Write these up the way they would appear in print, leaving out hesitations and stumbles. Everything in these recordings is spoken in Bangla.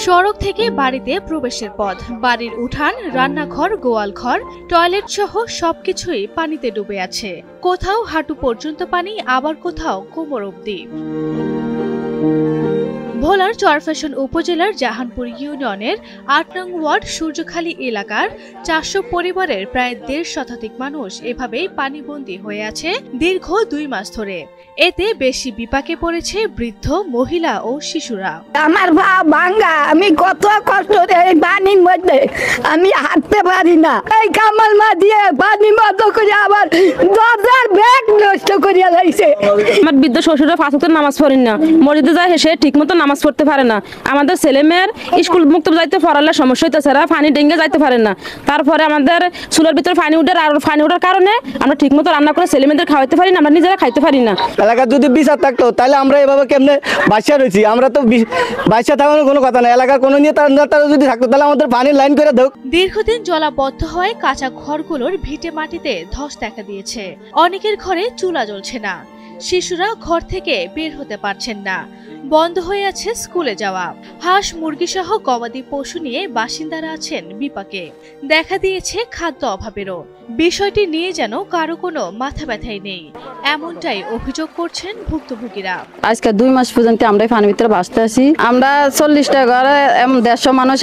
সড়ক থেকে বাড়িতে প্রবেশের পথ, বাড়ির উঠান, রান্নাঘর, গোয়ালঘর, টয়লেট সহ সবকিছুই পানিতে ডুবে আছে। কোথাও হাঁটু পর্যন্ত পানি, আবার কোথাও কোমর অবধি। ভোলার চরফ্যাশন উপজেলার জাহানপুর ইউনিয়নের ৮ নং ওয়ার্ড সূর্যখালী এলাকার ৪০০ পরিবারের প্রায় ১.৫ শতাধিক মানুষ এভাবেই পানিবন্দী হয়ে আছে দীর্ঘ ২ মাস ধরে। এতে বেশি বিপাকে পড়েছে বৃদ্ধ, মহিলা ও শিশুরা। আমার পা ভাঙা, আমি কত কষ্ট এই পানির মধ্যে আমি হাঁটতে পারি না। এই কামাল মা দিয়ে পানি বন্ধ করে আবার দরজার ব্যাগ নষ্ট করিয়া লাইছে। আমার বৃদ্ধ শ্বশুরা ৫ ওয়াক্ত নামাজ পড়েন না, মসজিদে যায় সে ঠিক মতো নামাজ পড়তে পারে না। আমাদের ছেলে মেয়ের স্কুল মুক্ত যাইতে পড়ালে সমস্যা হইতেছে, পানি ডেঙ্গে যাইতে পারেন না। তারপরে আমাদের চুলের ভিতরে পানি উঠে, আর পানি ওঠার কারণে আমরা ঠিক মতো রান্না করে ছেলে মেয়েদের খাওয়াইতে পারি না, আমরা নিজেরা খাইতে পারি না। এলাকার যদি বিচার থাকতো তাহলে আমরা এভাবে কেমনে বাচ্চা রয়েছি? আমরা তো বাচ্চা থাকানোর কোনো কথা না। এলাকার কোনো নিয়ে তারা যদি থাকতো তাহলে আমাদের পানির লাইন করে দাও। দীর্ঘদিন জলাবদ্ধ হওয়ায় কাঁচা ঘরগুলোর ভিটে মাটিতে ধস দেখা দিয়েছে। অনেকের ঘরে চুলা জ্বলছে না, শিশুরা ঘর থেকে বের হতে পারছেন না, বন্ধ হয়ে আছে স্কুলে যাওয়া। হাঁস, মুরগি সহ গবাদি পশু নিয়ে বাসিন্দারা আছেন বিপাকে। দেখা দিয়েছে খাদ্য অভাবেরও। বিষয়টি নিয়ে যেন কারো কোনো মাথা ব্যথাই নেই, এমনটাই অভিযোগ করছেন ভুক্তভোগীরা। আজকে ২ মাস পর্যন্ত আমরা পানির ভিতরে বাঁচতে আছি। আমরা ৪০টা ঘরে ১৫০ মানুষ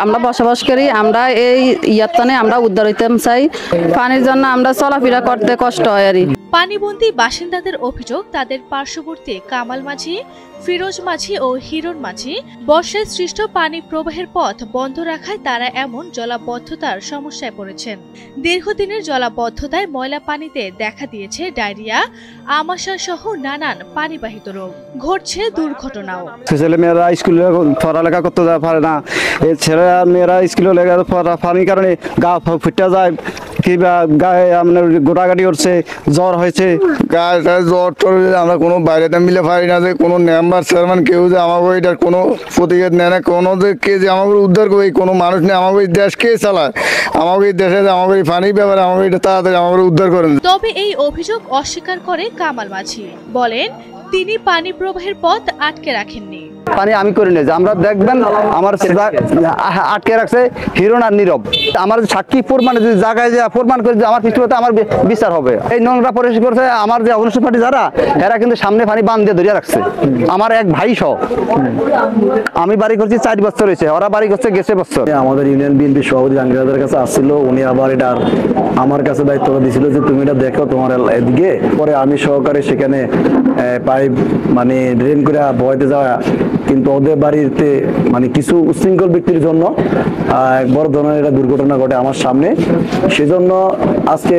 আমরা বসবাস করি। আমরা এই ইয়াতনে আমরা উদ্ধার হইতে চাই। পানির জন্য আমরা চলাফেরা করতে কষ্ট হয়। পানিবন্দী বাসিন্দাদের অভিযোগ, তাদের পার্শ্ববর্তী কামাল মাঝি, ফিরোজ মাঝি ও হিরণ মাঝি বর্ষায় সৃষ্ট পানি প্রবাহের পথ বন্ধ রাখায় তারা এমন জলাবদ্ধতার সমস্যায় পড়েছেন। দীর্ঘদিনের জলাবদ্ধতায় ময়লা পানিতে দেখা দিয়েছে ডায়রিয়া, আমাশয় সহ নানান পানিবাহিত রোগ। ঘটছে দুর্ঘটনাও। ছেলে মেয়েরা স্কুলে পড়ালেখা করতে পারে না, এই ছেলেরা মেয়েরা স্কুলে পানির কারণে গা ফুটে যায়, কিংবা গায়ে আপনার গোটাগাটি করছে, জ্বর হয়েছে। গায়ে জ্বর টর আমরা কোনো বাইরেতে মিলে পারি না, যে কোনো মেম্বার চেয়ারম্যান কেউ যে আমাকে এটার কোনো প্রতিকার নেয় না, কোনো যে কে যে আমাকে উদ্ধার করে কোনো মানুষ নেই। আমাকে এই দেশ কে চালায়? আমাকে এই দেশে আমাকে এই পানির ব্যাপারে আমাকে এটা তাড়াতাড়ি আমাকে উদ্ধার করেন। তবে এই অভিযোগ অস্বীকার করে কামাল মাঝি। বলেন, তিনি পানি প্রবাহের পথ আটকে রাখেননি। পানি আমি করি না, যে আমরা দেখবেন আমার আটকে রাখছে হিরণ আর নীরব। আমার সাক্ষী প্রমাণ যদি জায়গায় যা প্রমাণ করে যে আমার পিছনে আমার বিচার হবে। এই নোংরা পরিষ্কার করছে আমার যে অগ্রসর পার্টি যারা, এরা কিন্তু সামনে পানি বান দিয়ে ধরিয়া রাখছে। আমার এক ভাই সহ, আমি বাড়ি করছি ৪ বছর হয়েছে, ওরা বাড়ি করছে গেছে বছর। আমাদের ইউনিয়ন বিএনপি সভাপতি জাহাঙ্গীরের কাছে আসছিল, উনি আবার এটা আমার কাছে দায়িত্ব দিয়েছিল যে তুমি এটা দেখো তোমার এদিকে। পরে আমি সহকারে সেখানে পাইপ মানে ড্রেন করে বইতে যাওয়া, কিন্তু ওদের বাড়িতে মানে কিছু উচ্ছৃঙ্খল ব্যক্তির জন্য এক বড় ধরনের একটা দুর্ঘটনা ঘটে আমার সামনে। সেজন্য আজকে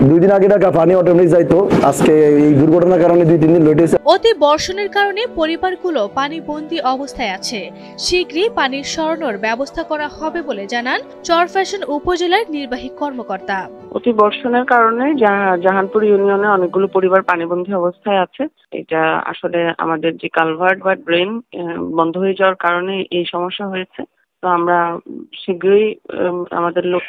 2 দিন আগে টাকা পানি অটোমেটিক যাইতো, আজকে এই দুর্ঘটনার কারণে 2-3 দিন লেট হয়েছে। অতি বর্ষণের কারণে পরিবারগুলো পানিবন্দী অবস্থায় আছে। শীঘ্রই পানির সরানোর ব্যবস্থা করা হবে বলে জানান চরফ্যাশন উপজেলার নির্বাহী কর্মকর্তা। অতি বর্ষণের কারণে জাহানপুর ইউনিয়নে অনেকগুলো পরিবার পানিবন্দী অবস্থায় আছে। এটা আসলে আমাদের যে কালভার্ট বা ড্রেন বন্ধ হয়ে যাওয়ার কারণে এই সমস্যা হয়েছে। তো আমরা শীঘ্রই আমাদের লোক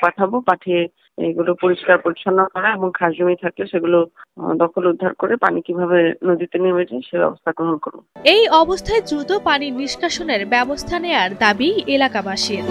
পাঠিয়ে এগুলো পরিষ্কার পরিচ্ছন্ন করা এবং খাস জমি থাকলে সেগুলো দখল উদ্ধার করে পানি কিভাবে নদীতে নেমে যায় সে ব্যবস্থা গ্রহণ করব। এই অবস্থায় দ্রুত পানি নিষ্কাশনের ব্যবস্থা নেয়ার দাবি এলাকাবাসীর।